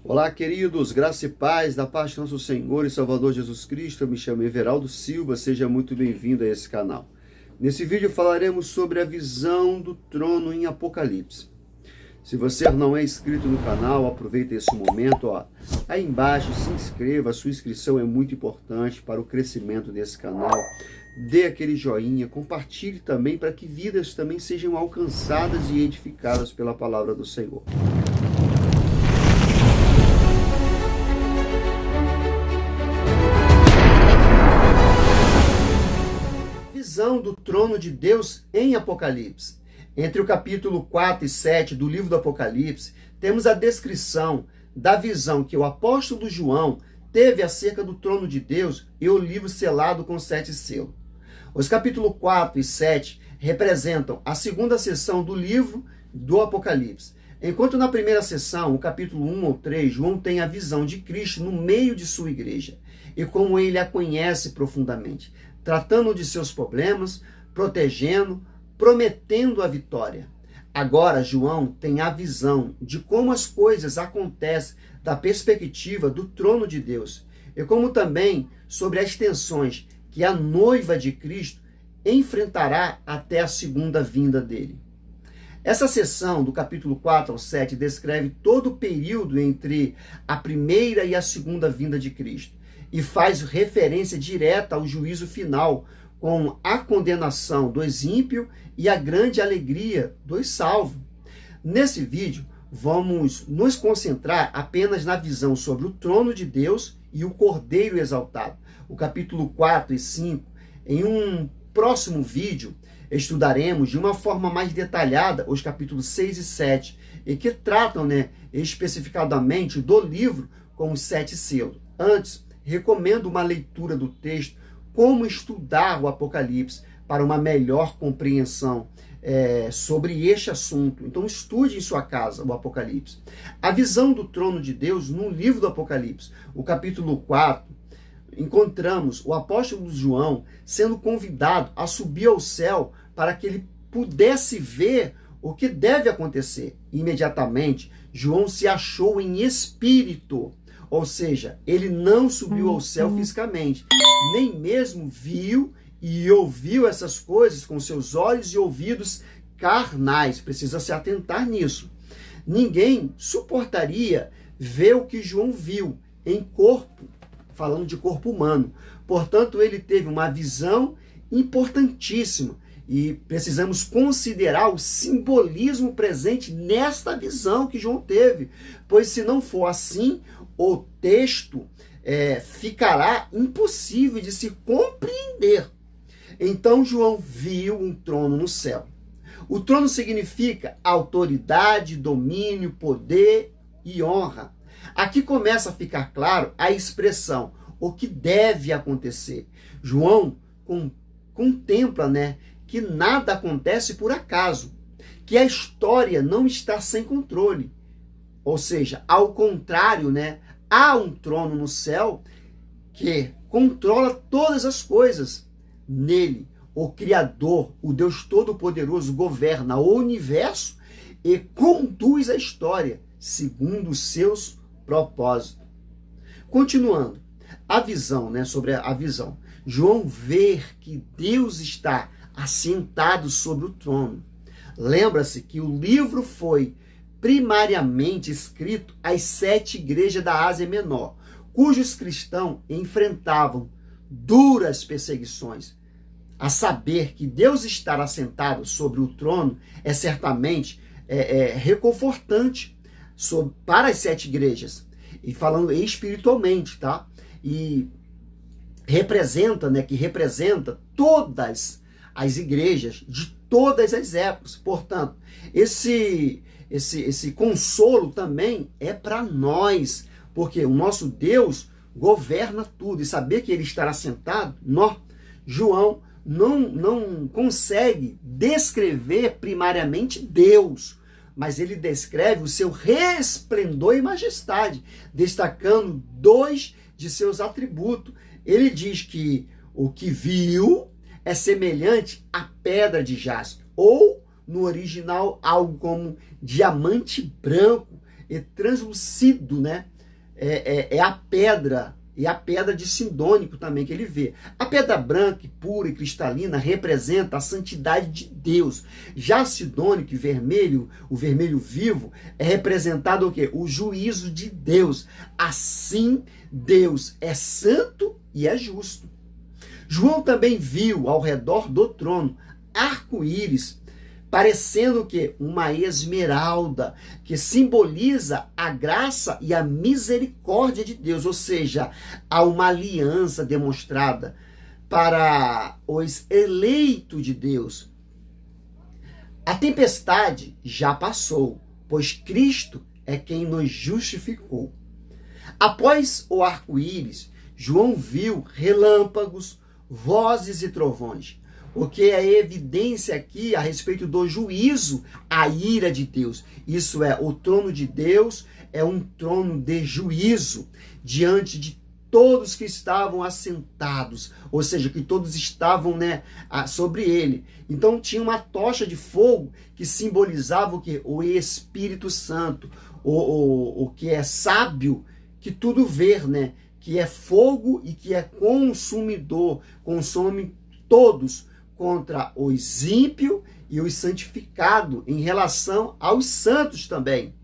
Olá, queridos, graça e paz da parte do nosso Senhor e Salvador Jesus Cristo. Eu me chamo Everaldo Silva, seja muito bem-vindo a esse canal. Nesse vídeo falaremos sobre a visão do trono em Apocalipse. Se você não é inscrito no canal, aproveita esse momento, aí embaixo, se inscreva, a sua inscrição é muito importante para o crescimento desse canal. Dê aquele joinha, compartilhe também para que vidas também sejam alcançadas e edificadas pela palavra do Senhor. Visão do trono de Deus em Apocalipse. Entre o capítulo 4 e 7 do livro do Apocalipse, temos a descrição da visão que o apóstolo João teve acerca do trono de Deus e o livro selado com 7 selos. Os capítulos 4 e 7 representam a segunda sessão do livro do Apocalipse. Enquanto na primeira sessão, o capítulo 1 ou 3, João tem a visão de Cristo no meio de sua igreja e como ele a conhece profundamente, tratando de seus problemas, protegendo, prometendo a vitória. Agora, João tem a visão de como as coisas acontecem da perspectiva do trono de Deus e como também sobre as tensões que a noiva de Cristo enfrentará até a segunda vinda dele. Essa sessão, do capítulo 4 ao 7, descreve todo o período entre a primeira e a segunda vinda de Cristo e faz referência direta ao juízo final, com a condenação dos ímpios e a grande alegria dos salvos. Nesse vídeo, vamos nos concentrar apenas na visão sobre o trono de Deus e o Cordeiro exaltado. O capítulo 4 e 5, em um próximo vídeo, estudaremos de uma forma mais detalhada os capítulos 6 e 7, e que tratam especificadamente do livro com os 7 selos. Antes, recomendo uma leitura do texto, como estudar o Apocalipse para uma melhor compreensão sobre este assunto. Então estude em sua casa o Apocalipse. A visão do trono de Deus no livro do Apocalipse, o capítulo 4, encontramos o apóstolo João sendo convidado a subir ao céu para que ele pudesse ver o que deve acontecer. Imediatamente, João se achou em espírito. Ou seja, ele não subiu ao céu fisicamente, nem mesmo viu e ouviu essas coisas com seus olhos e ouvidos carnais. Precisa se atentar nisso. Ninguém suportaria ver o que João viu em corpo, falando de corpo humano. Portanto, ele teve uma visão importantíssima e precisamos considerar o simbolismo presente nesta visão que João teve, pois se não for assim, o texto ficará impossível de se compreender. Então João viu um trono no céu. O trono significa autoridade, domínio, poder e honra. Aqui começa a ficar claro a expressão, o que deve acontecer. João contempla, que nada acontece por acaso, que a história não está sem controle. Ou seja, ao contrário, há um trono no céu que controla todas as coisas. Nele, o Criador, o Deus Todo-Poderoso, governa o universo e conduz a história segundo os seus propósitos. Continuando, a visão, sobre a visão. João vê que Deus está assentado sobre o trono. Lembra-se que o livro foi primariamente escrito às 7 igrejas da Ásia Menor, cujos cristãos enfrentavam duras perseguições. A saber que Deus estar assentado sobre o trono é certamente reconfortante para as 7 igrejas, e falando espiritualmente, tá? E representa, que representa todas as igrejas de todas as épocas. Portanto, esse consolo também é para nós, porque o nosso Deus governa tudo, e saber que ele estará sentado, João não consegue descrever primariamente Deus, mas ele descreve o seu resplendor e majestade, destacando 2 de seus atributos. Ele diz que o que viu é semelhante à pedra de jaspe, ou no original algo como diamante branco, e translúcido, né? É a pedra, e a pedra de sindônico também que ele vê. A pedra branca, pura e cristalina representa a santidade de Deus. Já sindônico e vermelho, o vermelho vivo, é representado o quê? O juízo de Deus. Assim, Deus é santo e é justo. João também viu ao redor do trono arco-íris, parecendo que uma esmeralda, que simboliza a graça e a misericórdia de Deus, ou seja, há uma aliança demonstrada para os eleitos de Deus. A tempestade já passou, pois Cristo é quem nos justificou. Após o arco-íris, João viu relâmpagos, vozes e trovões. O que é evidência aqui a respeito do juízo, a ira de Deus. Isso é, o trono de Deus é um trono de juízo diante de todos que estavam assentados, ou seja, que todos estavam, né, sobre ele. Então tinha uma tocha de fogo que simbolizava o quê? O Espírito Santo, o que é sábio, que tudo vê, né? Que é fogo e que é consumidor, consome todos, contra os ímpios e os santificados, em relação aos santos também.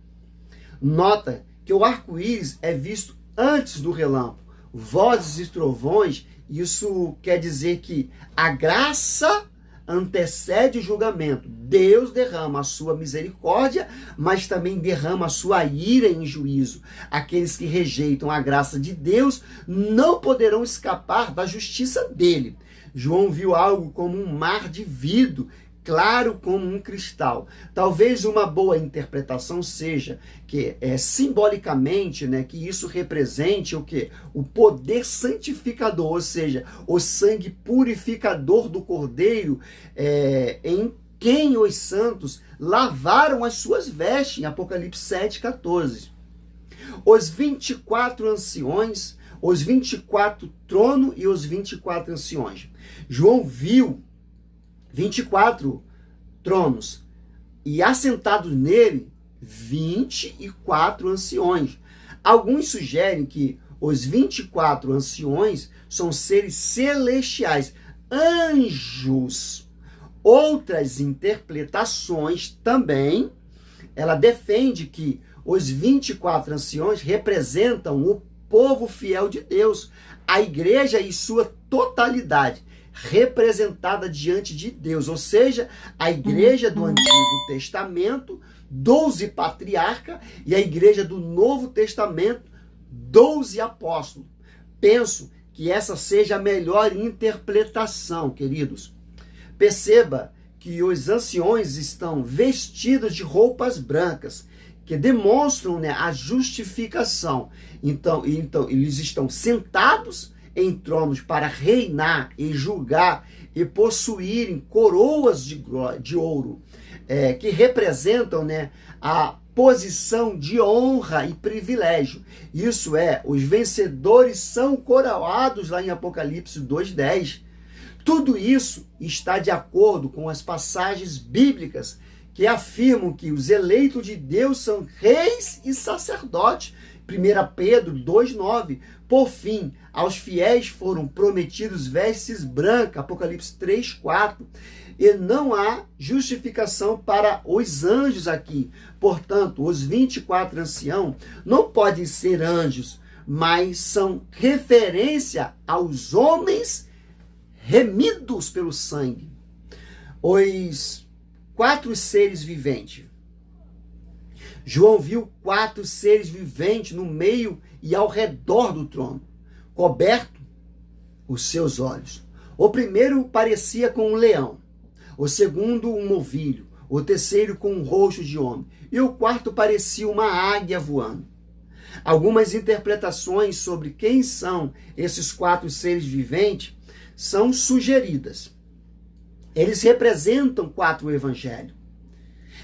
Nota que o arco-íris é visto antes do relâmpago. Vozes e trovões, isso quer dizer que a graça antecede o julgamento. Deus derrama a sua misericórdia, mas também derrama a sua ira em juízo. Aqueles que rejeitam a graça de Deus não poderão escapar da justiça dele. João viu algo como um mar de vidro, claro como um cristal. Talvez uma boa interpretação seja que simbolicamente, né, que isso represente o quê? O poder santificador, ou seja, o sangue purificador do Cordeiro, em quem os santos lavaram as suas vestes, em Apocalipse 7,14. Os 24 anciões, os 24 tronos e os 24 anciões. João viu 24 tronos e assentados nele 24 anciões. Alguns sugerem que os 24 anciões são seres celestiais, anjos. Outras interpretações também, ela defende que os 24 anciões representam o povo fiel de Deus, a igreja em sua totalidade, representada diante de Deus, ou seja, a igreja do Antigo Testamento, 12 patriarcas, e a igreja do Novo Testamento, 12 apóstolos. Penso que essa seja a melhor interpretação, queridos. Perceba que os anciões estão vestidos de roupas brancas, que demonstram, né, a justificação. Então, eles estão sentados em tronos para reinar e julgar e possuírem coroas de ouro, que representam, né, a posição de honra e privilégio. Isso é, os vencedores são coroados lá em Apocalipse 2:10. Tudo isso está de acordo com as passagens bíblicas que afirmam que os eleitos de Deus são reis e sacerdotes. 1 Pedro 2:9. Por fim, aos fiéis foram prometidos vestes brancas. Apocalipse 3:4. E não há justificação para os anjos aqui. Portanto, os 24 anciãos não podem ser anjos, mas são referência aos homens remidos pelo sangue. Os 4 seres viventes. João viu 4 seres viventes no meio e ao redor do trono, coberto os seus olhos. O primeiro parecia com um leão, o segundo um novilho, o terceiro com um rosto de homem, e o quarto parecia uma águia voando. Algumas interpretações sobre quem são esses 4 seres viventes são sugeridas. Eles representam 4 evangelhos.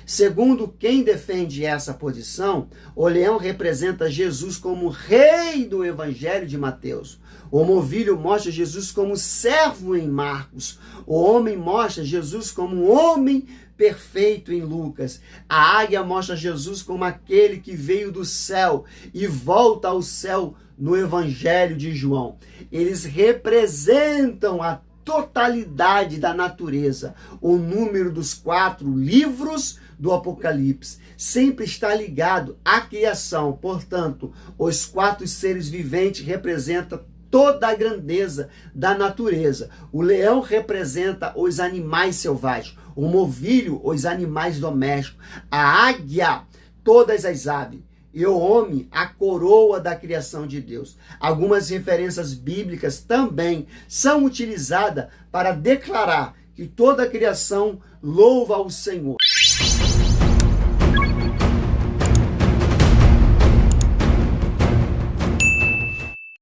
Segundo quem defende essa posição, o leão representa Jesus como rei do evangelho de Mateus. O novilho mostra Jesus como servo em Marcos. O homem mostra Jesus como um homem perfeito em Lucas. A águia mostra Jesus como aquele que veio do céu e volta ao céu no Evangelho de João. Eles representam a totalidade da natureza. O número dos 4 livros do Apocalipse sempre está ligado à criação. Portanto, os 4 seres viventes representam toda a grandeza da natureza. O leão representa os animais selvagens, o novilho, os animais domésticos, a águia, todas as aves, e o homem, a coroa da criação de Deus. Algumas referências bíblicas também são utilizadas para declarar que toda a criação louva ao Senhor.